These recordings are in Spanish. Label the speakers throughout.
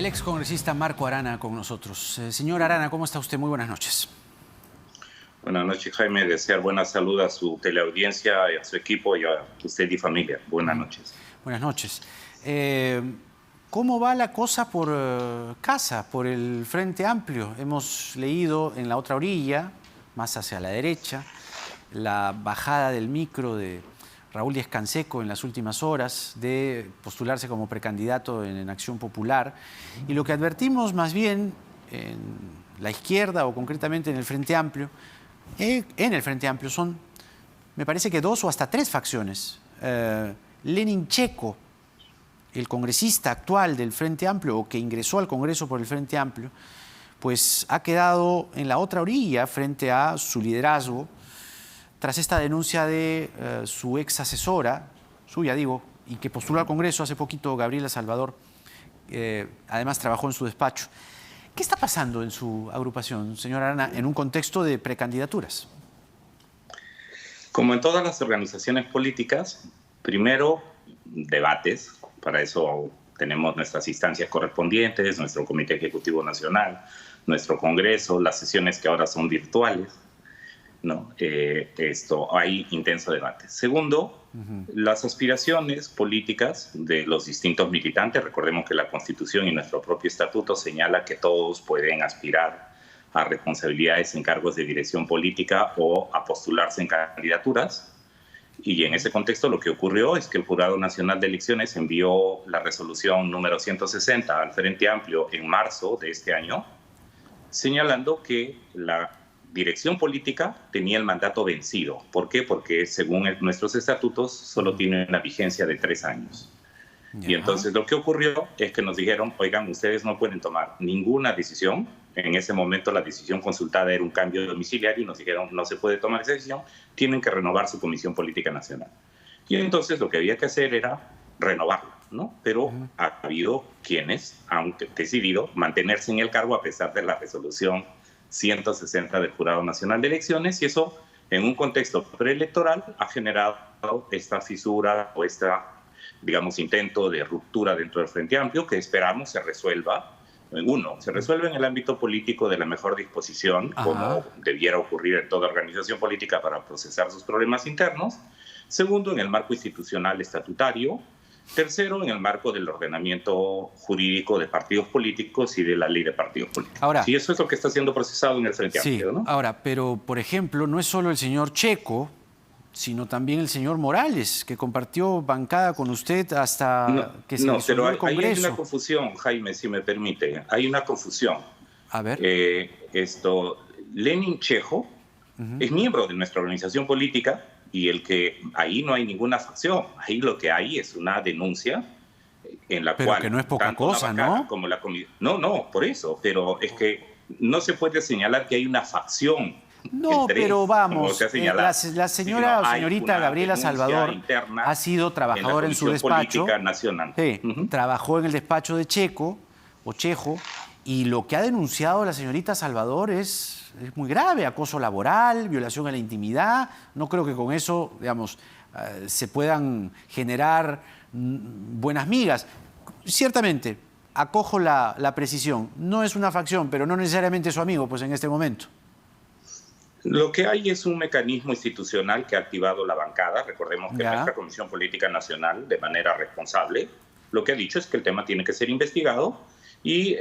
Speaker 1: El excongresista Marco Arana con nosotros. Señor Arana, ¿cómo está usted? Muy buenas noches.
Speaker 2: Buenas noches, Jaime. Desear buena salud a su teleaudiencia, a su equipo y a usted y familia. Buenas noches.
Speaker 1: Buenas noches. ¿Cómo va la cosa por casa, por el Frente Amplio? Hemos leído en la otra orilla, más hacia la derecha, la bajada del micro de Raúl Díaz Canseco en las últimas horas de postularse como precandidato en Acción Popular. Y lo que advertimos más bien en la izquierda o concretamente en el Frente Amplio, son, me parece que 2 o hasta 3 facciones. Lenin Checo, el congresista actual del Frente Amplio o que ingresó al Congreso por el Frente Amplio, pues ha quedado en la otra orilla frente a su liderazgo tras esta denuncia de su ex asesora, suya digo, y que postuló al Congreso hace poquito, Gabriela Salvador, además trabajó en su despacho. ¿Qué está pasando en su agrupación, señora Arana, en un contexto de precandidaturas?
Speaker 2: Como en todas las organizaciones políticas, primero debates, para eso tenemos nuestras instancias correspondientes, nuestro Comité Ejecutivo Nacional, nuestro Congreso, las sesiones que ahora son virtuales, ¿no? Hay intenso debate. Segundo, las aspiraciones políticas de los distintos militantes. Recordemos que la Constitución y nuestro propio estatuto señala que todos pueden aspirar a responsabilidades en cargos de dirección política o a postularse en candidaturas. Y en ese contexto lo que ocurrió es que el Jurado Nacional de Elecciones envió la resolución número 160 al Frente Amplio en marzo de este año, señalando que la dirección política tenía el mandato vencido. ¿Por qué? Porque según nuestros estatutos solo tiene una vigencia de 3 años. Y entonces lo que ocurrió es que nos dijeron, oigan, ustedes no pueden tomar ninguna decisión. En ese momento la decisión consultada era un cambio domiciliario y nos dijeron, no se puede tomar esa decisión, tienen que renovar su Comisión Política Nacional. Y entonces lo que había que hacer era renovarla, ¿no? Pero ha habido quienes han decidido mantenerse en el cargo a pesar de la resolución 160 del Jurado Nacional de Elecciones, y eso en un contexto preelectoral ha generado esta fisura o digamos, intento de ruptura dentro del Frente Amplio que esperamos se resuelva. Uno, se resuelve en el ámbito político de la mejor disposición, como debiera ocurrir en toda organización política para procesar sus problemas internos. Segundo, en el marco institucional estatutario. Tercero, en el marco del ordenamiento jurídico de partidos políticos y de la ley de partidos políticos.
Speaker 1: Ahora,
Speaker 2: y eso es lo que está siendo procesado en el Frente Amplio, ¿no?
Speaker 1: Ahora, pero, por ejemplo, no es solo el señor Checo, sino también el señor Morales, que compartió bancada con usted hasta que se disolvió el Congreso.
Speaker 2: Ahí hay una confusión, Jaime, si me permite. Hay una confusión.
Speaker 1: A ver.
Speaker 2: Lenin Checo es miembro de nuestra organización política y ahí no hay ninguna facción. Ahí lo que hay es una denuncia en la cual...
Speaker 1: Pero que no es poca cosa, ¿no?
Speaker 2: Como no, por eso. Pero es que no se puede señalar que hay una facción.
Speaker 1: No, pero vamos, la señorita Gabriela Salvador ha sido trabajadora en su despacho.
Speaker 2: Nacional.
Speaker 1: Sí, trabajó en el despacho de Checo, y lo que ha denunciado la señorita Salvador es muy grave: acoso laboral, violación a la intimidad. No creo que con eso, digamos, se puedan generar buenas migas. Ciertamente, acojo la precisión. No es una facción, pero no necesariamente su amigo, pues en este momento.
Speaker 2: Lo que hay es un mecanismo institucional que ha activado la bancada. Recordemos que nuestra Comisión Política Nacional, de manera responsable, lo que ha dicho es que el tema tiene que ser investigado y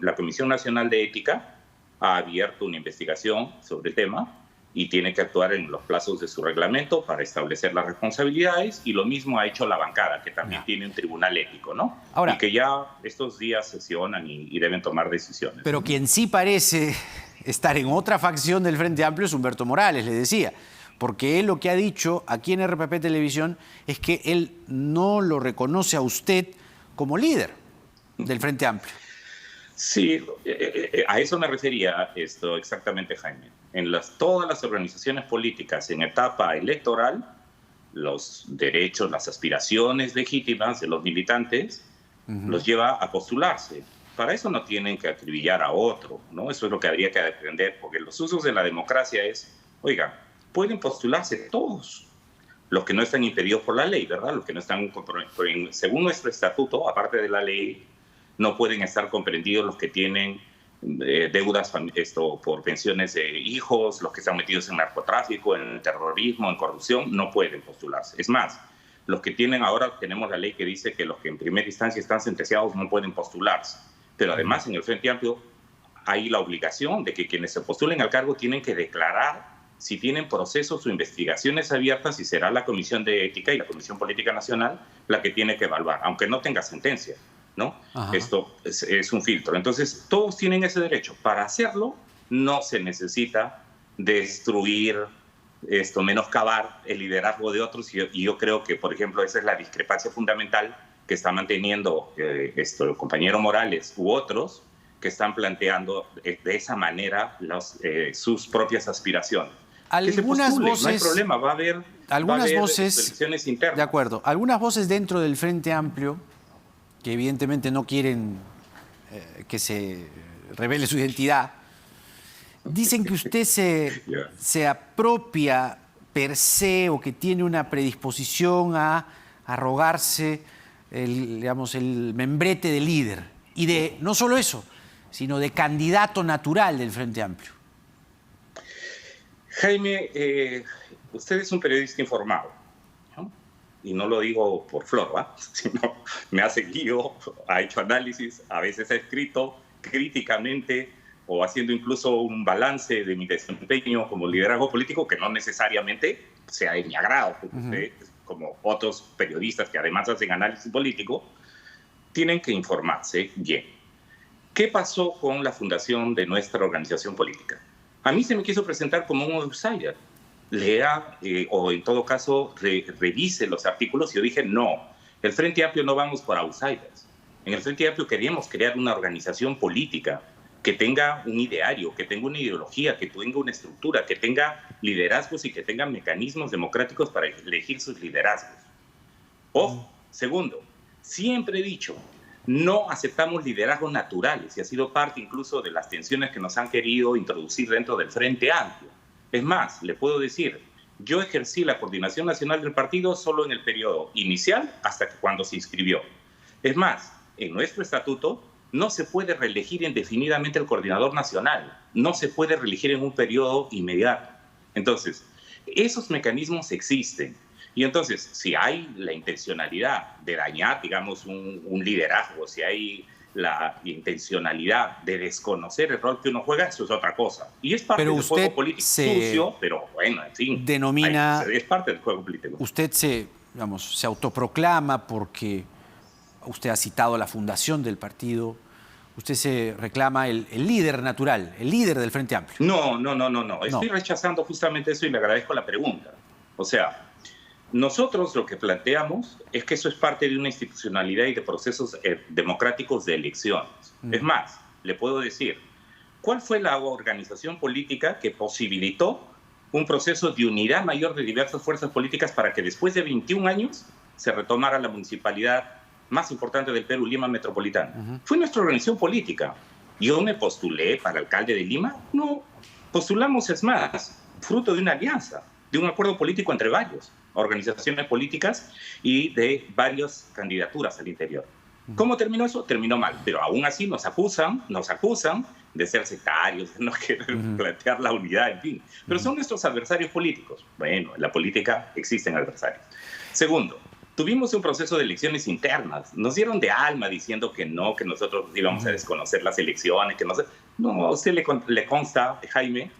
Speaker 2: la Comisión Nacional de Ética ha abierto una investigación sobre el tema y tiene que actuar en los plazos de su reglamento para establecer las responsabilidades, y lo mismo ha hecho la bancada, que también tiene un tribunal ético, ¿no?
Speaker 1: Ahora,
Speaker 2: y que ya estos días sesionan y deben tomar decisiones.
Speaker 1: Pero quien sí parece estar en otra facción del Frente Amplio es Humberto Morales, le decía, porque él lo que ha dicho aquí en RPP Televisión es que él no lo reconoce a usted como líder del Frente Amplio.
Speaker 2: Sí, a eso me refería exactamente, Jaime. En todas las organizaciones políticas en etapa electoral, los derechos, las aspiraciones legítimas de los militantes los lleva a postularse. Para eso no tienen que acribillar a otro, ¿no? Eso es lo que habría que defender, porque los usos de la democracia es, oiga, pueden postularse todos. los que no están impedidos por la ley, ¿verdad? Los que no están, según nuestro estatuto, aparte de la ley, no pueden estar comprendidos los que tienen deudas por pensiones de hijos, los que están metidos en narcotráfico, en terrorismo, en corrupción, no pueden postularse. Es más, los que tienen, ahora tenemos la ley que dice que los que en primera instancia están sentenciados no pueden postularse. Pero además en el Frente Amplio hay la obligación de que quienes se postulen al cargo tienen que declarar si tienen procesos o investigaciones abiertas, y será la Comisión de Ética y la Comisión Política Nacional la que tiene que evaluar, aunque no tenga sentencia, ¿no? Ajá. Esto es un filtro. Entonces, todos tienen ese derecho. Para hacerlo, no se necesita destruir, menoscabar el liderazgo de otros. Y yo creo que, por ejemplo, esa es la discrepancia fundamental que está manteniendo el compañero Morales u otros que están planteando de esa manera sus propias aspiraciones.
Speaker 1: Algunas voces,
Speaker 2: no hay problema, va a haber
Speaker 1: voces,
Speaker 2: elecciones internas.
Speaker 1: De acuerdo. Algunas voces dentro del Frente Amplio, que evidentemente no quieren que se revele su identidad, dicen que usted se apropia per se, o que tiene una predisposición a arrogarse el membrete de líder. Y de no solo eso, sino de candidato natural del Frente Amplio.
Speaker 2: Jaime, usted es un periodista informado, ¿no? Y no lo digo por flor, ¿va? Sino me ha seguido, ha hecho análisis, a veces ha escrito críticamente o haciendo incluso un balance de mi desempeño como liderazgo político, que no necesariamente sea de mi agrado, porque usted, como otros periodistas que además hacen análisis político, tienen que informarse bien. ¿Qué pasó con la fundación de nuestra organización política? A mí se me quiso presentar como un outsider. Lea, o en todo caso, revise los artículos. Y yo dije, no, el Frente Amplio no vamos por outsiders. En el Frente Amplio queríamos crear una organización política que tenga un ideario, que tenga una ideología, que tenga una estructura, que tenga liderazgos y que tenga mecanismos democráticos para elegir sus liderazgos. Ojo, segundo, siempre he dicho, no aceptamos liderazgos naturales, y ha sido parte incluso de las tensiones que nos han querido introducir dentro del Frente Amplio. Es más, le puedo decir, yo ejercí la coordinación nacional del partido solo en el periodo inicial hasta cuando se inscribió. Es más, en nuestro estatuto no se puede reelegir indefinidamente el coordinador nacional, no se puede reelegir en un periodo inmediato. Entonces, esos mecanismos existen. Y entonces, si hay la intencionalidad de dañar, digamos, un liderazgo, si hay la intencionalidad de desconocer el rol que uno juega, eso es otra cosa. Y es parte del juego político sucio, pero bueno, en fin. Es parte del juego político.
Speaker 1: Usted se autoproclama porque usted ha citado la fundación del partido. Usted se reclama el líder natural, el líder del Frente Amplio.
Speaker 2: No. Estoy rechazando justamente eso y le agradezco la pregunta. O sea, nosotros lo que planteamos es que eso es parte de una institucionalidad y de procesos democráticos de elecciones. Es más, le puedo decir, ¿cuál fue la organización política que posibilitó un proceso de unidad mayor de diversas fuerzas políticas para que después de 21 años se retomara la municipalidad más importante del Perú, Lima Metropolitana? Fue nuestra organización política. ¿Yo me postulé para alcalde de Lima? No. Postulamos, es más, fruto de una alianza, de un acuerdo político entre varios organizaciones políticas y de varias candidaturas al interior. ¿Cómo terminó eso? Terminó mal, pero aún así nos acusan de ser sectarios, de no querer plantear la unidad, en fin. Pero son nuestros adversarios políticos. Bueno, en la política existen adversarios. Segundo, tuvimos un proceso de elecciones internas. Nos dieron de alma diciendo que no, que nosotros íbamos a desconocer las elecciones, que no sé. No, a usted le consta, Jaime,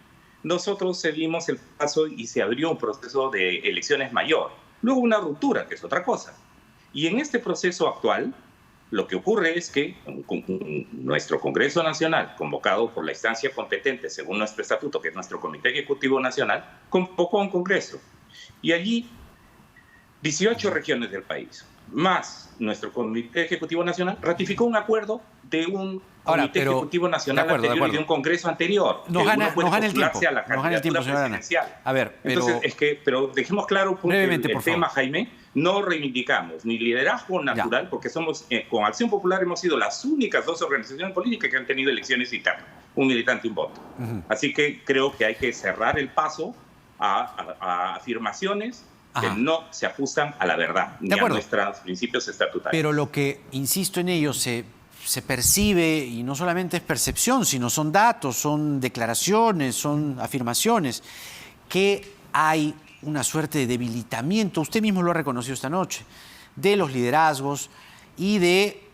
Speaker 2: nosotros cedimos el paso y se abrió un proceso de elecciones mayor. Luego una ruptura, que es otra cosa. Y en este proceso actual, lo que ocurre es que nuestro Congreso Nacional, convocado por la instancia competente según nuestro estatuto, que es nuestro Comité Ejecutivo Nacional, convocó a un Congreso. Y allí 18 regiones del país, más nuestro Comité Ejecutivo Nacional, ratificó un acuerdo de un Comité Ejecutivo Nacional anterior y de un Congreso anterior.
Speaker 1: No gana el tiempo, señora Ana. A ver, pero...
Speaker 2: Entonces, pero dejemos claro el tema, Jaime. No reivindicamos ni liderazgo natural, porque somos, con Acción Popular hemos sido las únicas dos organizaciones políticas que han tenido elecciones internas, un militante y un voto. Así que creo que hay que cerrar el paso a afirmaciones que no se ajustan a la verdad ni a nuestros principios estatutarios.
Speaker 1: Pero lo que, insisto en ello, se percibe, y no solamente es percepción, sino son datos, son declaraciones, son afirmaciones, que hay una suerte de debilitamiento, usted mismo lo ha reconocido esta noche, de los liderazgos y de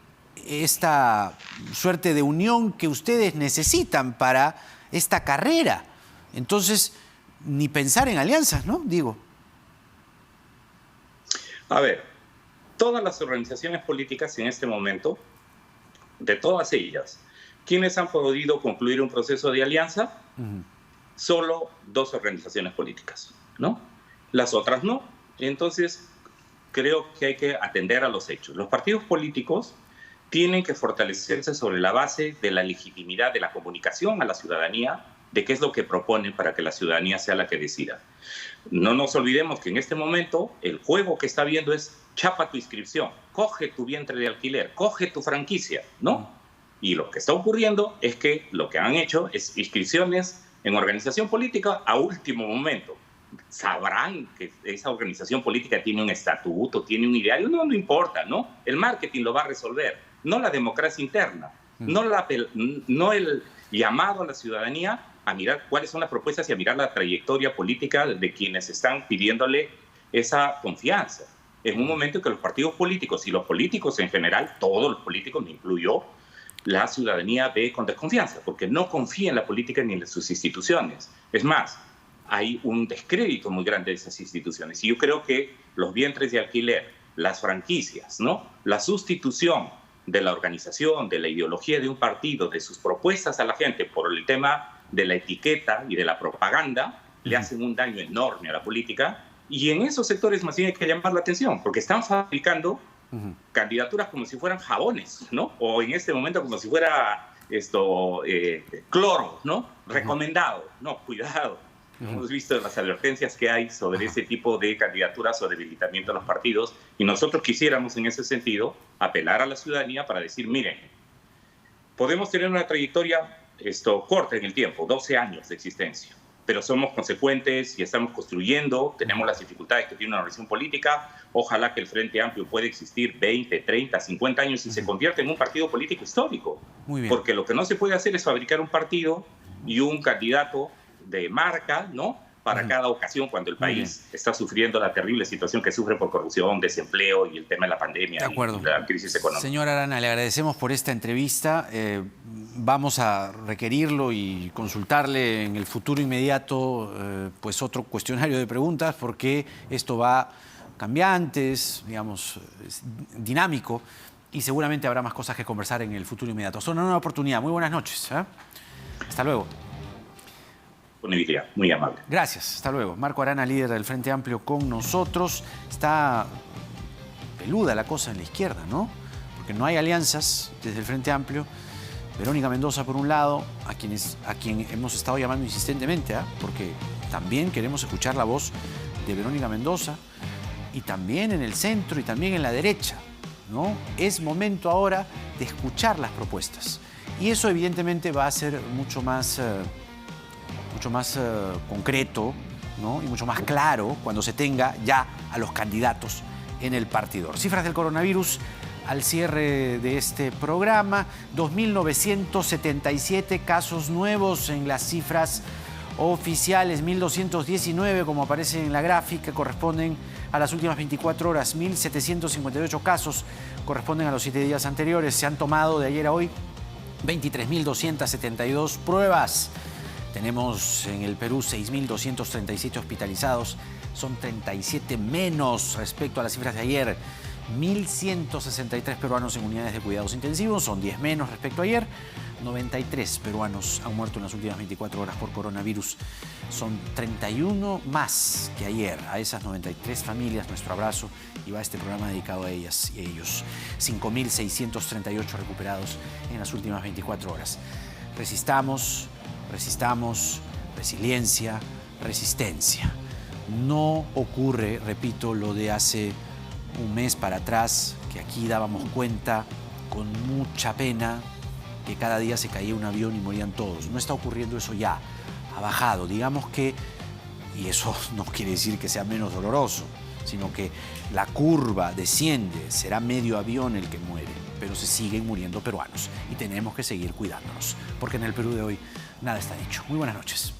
Speaker 1: esta suerte de unión que ustedes necesitan para esta carrera. Entonces, ni pensar en alianzas, ¿no? Digo.
Speaker 2: A ver, todas las organizaciones políticas en este momento, de todas ellas, ¿quiénes han podido concluir un proceso de alianza? Solo 2 organizaciones políticas, ¿no? Las otras no. Entonces, creo que hay que atender a los hechos. Los partidos políticos tienen que fortalecerse sobre la base de la legitimidad de la comunicación a la ciudadanía, de qué es lo que proponen para que la ciudadanía sea la que decida. No nos olvidemos que en este momento el juego que está viendo es chapa tu inscripción, coge tu vientre de alquiler, coge tu franquicia, ¿no? Y lo que está ocurriendo es que lo que han hecho es inscripciones en organización política a último momento. Sabrán que esa organización política tiene un estatuto, tiene un ideario, no importa, ¿no? El marketing lo va a resolver, no la democracia interna, no el llamado a la ciudadanía a mirar cuáles son las propuestas y a mirar la trayectoria política de quienes están pidiéndole esa confianza. En un momento en que los partidos políticos y los políticos en general, todos los políticos, me incluyo, la ciudadanía ve con desconfianza, porque no confía en la política ni en sus instituciones. Es más, hay un descrédito muy grande de esas instituciones. Y yo creo que los vientres de alquiler, las franquicias, ¿no? La sustitución de la organización, de la ideología de un partido, de sus propuestas a la gente por el tema de la etiqueta y de la propaganda, le hacen un daño enorme a la política. Y en esos sectores más bien hay que llamar la atención, porque están fabricando candidaturas como si fueran jabones, ¿no? O en este momento como si fuera cloro, ¿no? Recomendado. No, cuidado. Hemos visto las advertencias que hay sobre ese tipo de candidaturas o debilitamiento de los partidos, y nosotros quisiéramos en ese sentido apelar a la ciudadanía para decir, miren, podemos tener una trayectoria corta en el tiempo, 12 años de existencia, pero somos consecuentes y estamos construyendo, tenemos las dificultades que tiene una organización política. Ojalá que el Frente Amplio pueda existir 20, 30, 50 años y se convierta en un partido político histórico.
Speaker 1: Muy bien.
Speaker 2: Porque lo que no se puede hacer es fabricar un partido y un candidato de marca, ¿no? Para cada ocasión cuando el país está sufriendo la terrible situación que sufre por corrupción, desempleo y el tema de la pandemia y la crisis económica.
Speaker 1: Señor Arana, le agradecemos por esta entrevista. Vamos a requerirlo y consultarle en el futuro inmediato pues otro cuestionario de preguntas, porque esto va cambiantes, digamos, dinámico, y seguramente habrá más cosas que conversar en el futuro inmediato. Son una nueva oportunidad. Muy buenas noches. Hasta luego.
Speaker 2: Muy amable.
Speaker 1: Gracias, hasta luego. Marco Arana, líder del Frente Amplio, con nosotros. Está peluda la cosa en la izquierda, ¿no? Porque no hay alianzas desde el Frente Amplio. Verónica Mendoza, por un lado, a quien hemos estado llamando insistentemente, porque también queremos escuchar la voz de Verónica Mendoza, y también en el centro y también en la derecha, ¿no? Es momento ahora de escuchar las propuestas. Y eso evidentemente va a ser mucho más concreto, ¿no? Y mucho más claro cuando se tenga ya a los candidatos en el partidor. Cifras del coronavirus al cierre de este programa: 2.977 casos nuevos en las cifras oficiales, 1.219 como aparece en la gráfica, corresponden a las últimas 24 horas, 1.758 casos corresponden a los 7 días anteriores. Se han tomado de ayer a hoy 23.272 pruebas. Tenemos en el Perú 6.237 hospitalizados, son 37 menos respecto a las cifras de ayer. 1.163 peruanos en unidades de cuidados intensivos, son 10 menos respecto a ayer. 93 peruanos han muerto en las últimas 24 horas por coronavirus, son 31 más que ayer. A esas 93 familias nuestro abrazo, y va este programa dedicado a ellas y a ellos. 5.638 recuperados en las últimas 24 horas. Resistamos, resiliencia, resistencia. No ocurre, repito, lo de hace un mes para atrás, que aquí dábamos cuenta con mucha pena que cada día se caía un avión y morían todos. No está ocurriendo eso ya, ha bajado. Digamos que, y eso no quiere decir que sea menos doloroso, sino que la curva desciende, será medio avión el que muere, pero se siguen muriendo peruanos y tenemos que seguir cuidándonos, porque en el Perú de hoy nada está dicho. Muy buenas noches.